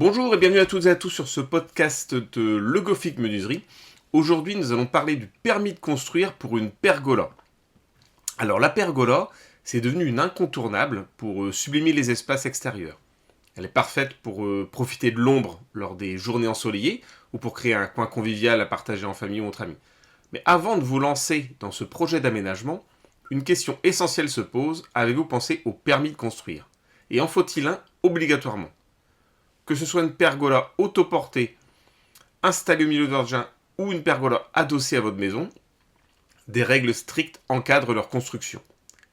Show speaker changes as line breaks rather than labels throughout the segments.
Bonjour et bienvenue à toutes et à tous sur ce podcast de Le Gothic Menuiserie. Aujourd'hui, nous allons parler du permis de construire pour une pergola. Alors, la pergola, c'est devenu une incontournable pour sublimer les espaces extérieurs. Elle est parfaite pour profiter de l'ombre lors des journées ensoleillées ou pour créer un coin convivial à partager en famille ou entre amis. Mais avant de vous lancer dans ce projet d'aménagement, une question essentielle se pose. Avez-vous pensé au permis de construire? Et en faut-il un obligatoirement? Que ce soit une pergola autoportée installée au milieu de votre jardin ou une pergola adossée à votre maison, des règles strictes encadrent leur construction.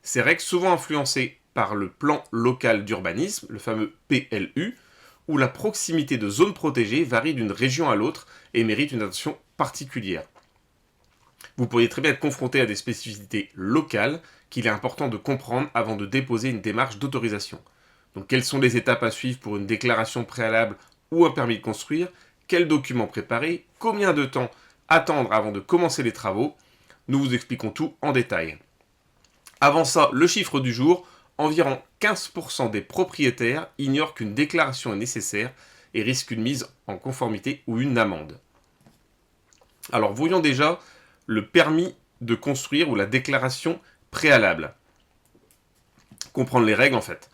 Ces règles, souvent influencées par le plan local d'urbanisme, le fameux PLU, où la proximité de zones protégées varie d'une région à l'autre et mérite une attention particulière. Vous pourriez très bien être confronté à des spécificités locales qu'il est important de comprendre avant de déposer une démarche d'autorisation. Donc, quelles sont les étapes à suivre pour une déclaration préalable ou un permis de construire? Quels documents préparer? Combien de temps attendre avant de commencer les travaux? Nous vous expliquons tout en détail. Avant ça, le chiffre du jour, environ 15% des propriétaires ignorent qu'une déclaration est nécessaire et risquent une mise en conformité ou une amende. Alors, voyons déjà le permis de construire ou la déclaration préalable. Comprendre les règles en fait.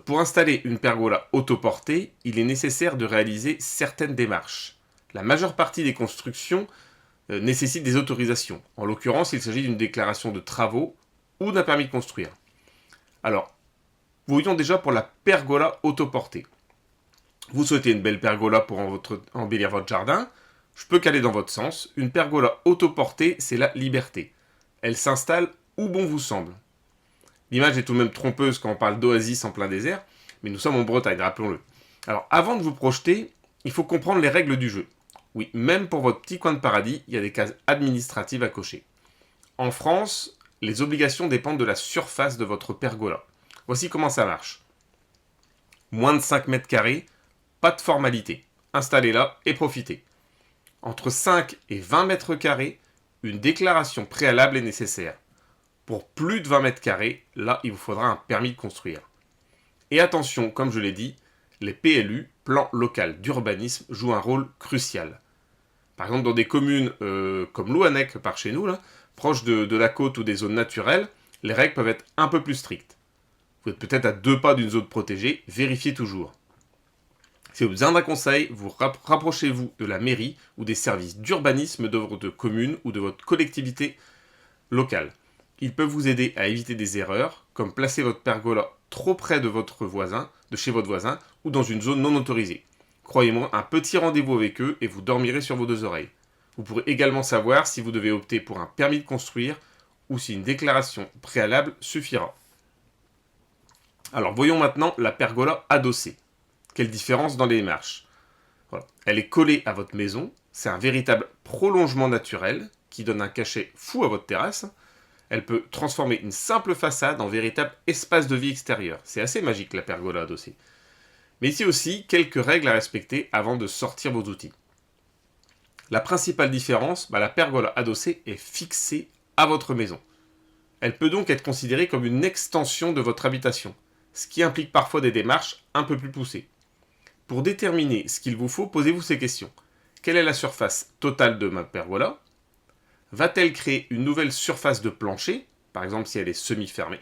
Pour installer une pergola autoportée, il est nécessaire de réaliser certaines démarches. La majeure partie des constructions nécessitent des autorisations. En l'occurrence, il s'agit d'une déclaration de travaux ou d'un permis de construire. Alors, voyons déjà pour la pergola autoportée. Vous souhaitez une belle pergola pour embellir votre jardin? Je peux qu'aller dans votre sens. Une pergola autoportée, c'est la liberté. Elle s'installe où bon vous semble. L'image est tout de même trompeuse quand on parle d'oasis en plein désert, mais nous sommes en Bretagne, rappelons-le. Alors, avant de vous projeter, il faut comprendre les règles du jeu. Oui, même pour votre petit coin de paradis, il y a des cases administratives à cocher. En France, les obligations dépendent de la surface de votre pergola. Voici comment ça marche. Moins de 5 mètres carrés, pas de formalité. Installez-la et profitez. Entre 5 et 20 mètres carrés, une déclaration préalable est nécessaire. Pour plus de 20 mètres carrés, là, il vous faudra un permis de construire. Et attention, comme je l'ai dit, les PLU, plans local d'urbanisme, jouent un rôle crucial. Par exemple, dans des communes comme Louannec, par chez nous, là, proches de la côte ou des zones naturelles, les règles peuvent être un peu plus strictes. Vous êtes peut-être à 2 pas d'une zone protégée, vérifiez toujours. Si vous avez besoin d'un conseil, vous rapprochez-vous de la mairie ou des services d'urbanisme de votre commune ou de votre collectivité locale. Ils peuvent vous aider à éviter des erreurs, comme placer votre pergola trop près de chez votre voisin, ou dans une zone non autorisée. Croyez-moi, un petit rendez-vous avec eux et vous dormirez sur vos 2 oreilles. Vous pourrez également savoir si vous devez opter pour un permis de construire ou si une déclaration préalable suffira. Alors voyons maintenant la pergola adossée. Quelle différence dans les démarches? Voilà. Elle est collée à votre maison, c'est un véritable prolongement naturel qui donne un cachet fou à votre terrasse. Elle peut transformer une simple façade en véritable espace de vie extérieur. C'est assez magique la pergola adossée. Mais ici aussi, quelques règles à respecter avant de sortir vos outils. La principale différence, la pergola adossée est fixée à votre maison. Elle peut donc être considérée comme une extension de votre habitation, ce qui implique parfois des démarches un peu plus poussées. Pour déterminer ce qu'il vous faut, posez-vous ces questions. Quelle est la surface totale de ma pergola? Va-t-elle créer une nouvelle surface de plancher, par exemple si elle est semi-fermée?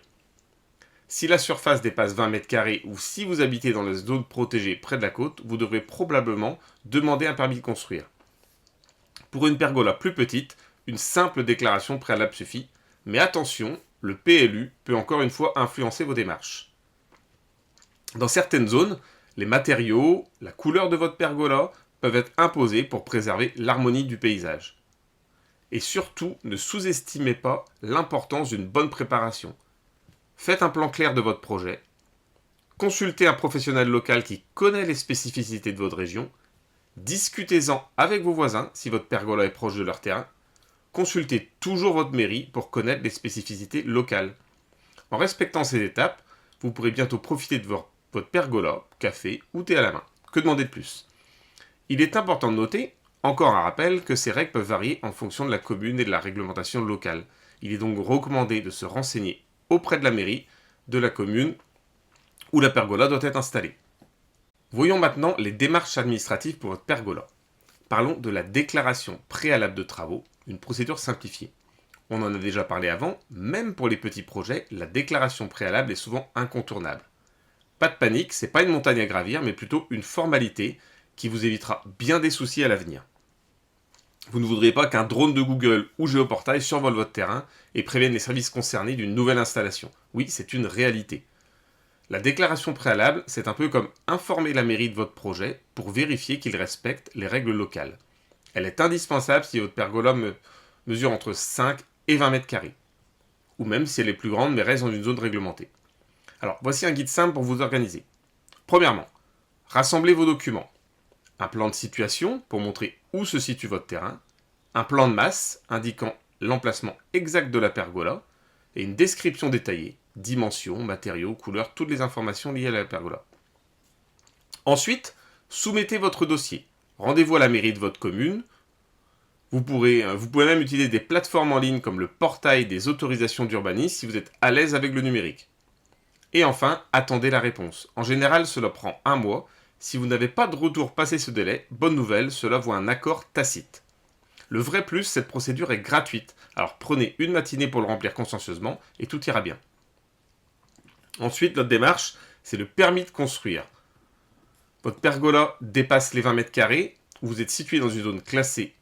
Si la surface dépasse 20 mètres carrés ou si vous habitez dans la zone protégée près de la côte, vous devrez probablement demander un permis de construire. Pour une pergola plus petite, une simple déclaration préalable suffit, mais attention, le PLU peut encore une fois influencer vos démarches. Dans certaines zones, les matériaux, la couleur de votre pergola peuvent être imposés pour préserver l'harmonie du paysage. Et surtout, ne sous-estimez pas l'importance d'une bonne préparation. Faites un plan clair de votre projet. Consultez un professionnel local qui connaît les spécificités de votre région. Discutez-en avec vos voisins si votre pergola est proche de leur terrain. Consultez toujours votre mairie pour connaître les spécificités locales. En respectant ces étapes, vous pourrez bientôt profiter de votre pergola, café ou thé à la main. Que demander de plus? Il est important de noter, encore un rappel, que ces règles peuvent varier en fonction de la commune et de la réglementation locale. Il est donc recommandé de se renseigner auprès de la mairie, de la commune où la pergola doit être installée. Voyons maintenant les démarches administratives pour votre pergola. Parlons de la déclaration préalable de travaux, une procédure simplifiée. On en a déjà parlé avant, même pour les petits projets, la déclaration préalable est souvent incontournable. Pas de panique, c'est pas une montagne à gravir, mais plutôt une formalité qui vous évitera bien des soucis à l'avenir. Vous ne voudriez pas qu'un drone de Google ou Géoportail survole votre terrain et prévienne les services concernés d'une nouvelle installation. Oui, c'est une réalité. La déclaration préalable, c'est un peu comme informer la mairie de votre projet pour vérifier qu'il respecte les règles locales. Elle est indispensable si votre pergola mesure entre 5 et 20 mètres carrés, ou même si elle est plus grande mais reste dans une zone réglementée. Alors, voici un guide simple pour vous organiser. Premièrement, rassemblez vos documents. Un plan de situation pour montrer où se situe votre terrain, un plan de masse indiquant l'emplacement exact de la pergola, et une description détaillée, dimensions, matériaux, couleurs, toutes les informations liées à la pergola. Ensuite, soumettez votre dossier. Rendez-vous à la mairie de votre commune. Vous pouvez même utiliser des plateformes en ligne comme le portail des autorisations d'urbanisme si vous êtes à l'aise avec le numérique. Et enfin, attendez la réponse. En général, cela prend 1 mois. Si vous n'avez pas de retour passé ce délai, bonne nouvelle, cela vaut un accord tacite. Le vrai plus, cette procédure est gratuite. Alors prenez une matinée pour le remplir consciencieusement et tout ira bien. Ensuite, notre démarche, c'est le permis de construire. Votre pergola dépasse les 20 mètres carrés, vous êtes situé dans une zone classée,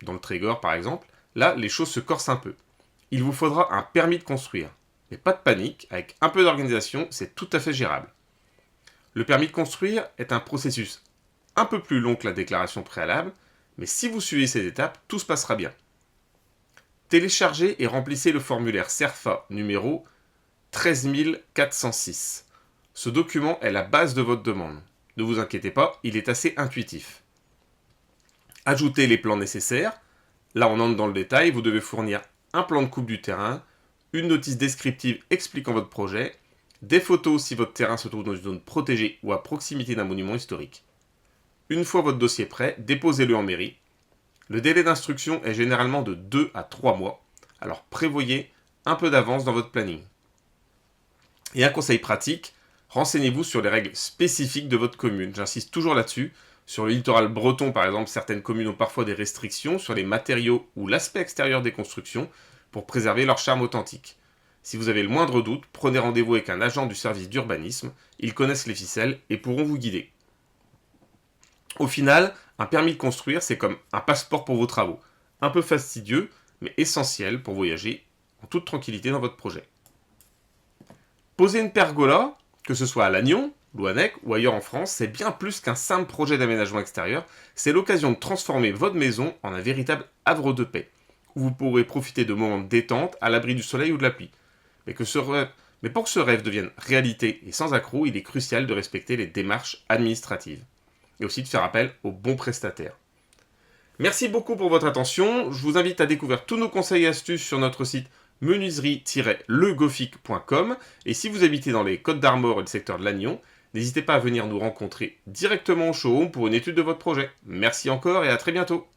dans le Trégor par exemple. Là, les choses se corsent un peu. Il vous faudra un permis de construire. Mais pas de panique, avec un peu d'organisation, c'est tout à fait gérable. Le permis de construire est un processus un peu plus long que la déclaration préalable, mais si vous suivez ces étapes, tout se passera bien. Téléchargez et remplissez le formulaire CERFA numéro 13406. Ce document est la base de votre demande. Ne vous inquiétez pas, il est assez intuitif. Ajoutez les plans nécessaires. Là, on entre dans le détail. Vous devez fournir un plan de coupe du terrain, une notice descriptive expliquant votre projet, des photos si votre terrain se trouve dans une zone protégée ou à proximité d'un monument historique. Une fois votre dossier prêt, déposez-le en mairie. Le délai d'instruction est généralement de 2 à 3 mois, alors prévoyez un peu d'avance dans votre planning. Et un conseil pratique, renseignez-vous sur les règles spécifiques de votre commune. J'insiste toujours là-dessus. Sur le littoral breton, par exemple, certaines communes ont parfois des restrictions sur les matériaux ou l'aspect extérieur des constructions pour préserver leur charme authentique. Si vous avez le moindre doute, prenez rendez-vous avec un agent du service d'urbanisme. Ils connaissent les ficelles et pourront vous guider. Au final, un permis de construire, c'est comme un passeport pour vos travaux. Un peu fastidieux, mais essentiel pour voyager en toute tranquillité dans votre projet. Poser une pergola, que ce soit à Lannion, Louannec ou ailleurs en France, c'est bien plus qu'un simple projet d'aménagement extérieur. C'est l'occasion de transformer votre maison en un véritable havre de paix, où vous pourrez profiter de moments de détente à l'abri du soleil ou de la pluie. Mais pour que ce rêve devienne réalité et sans accroc, il est crucial de respecter les démarches administratives. Et aussi de faire appel aux bons prestataires. Merci beaucoup pour votre attention. Je vous invite à découvrir tous nos conseils et astuces sur notre site menuiserie-legoffic.com. Et si vous habitez dans les Côtes d'Armor et le secteur de Lannion, n'hésitez pas à venir nous rencontrer directement au showroom pour une étude de votre projet. Merci encore et à très bientôt.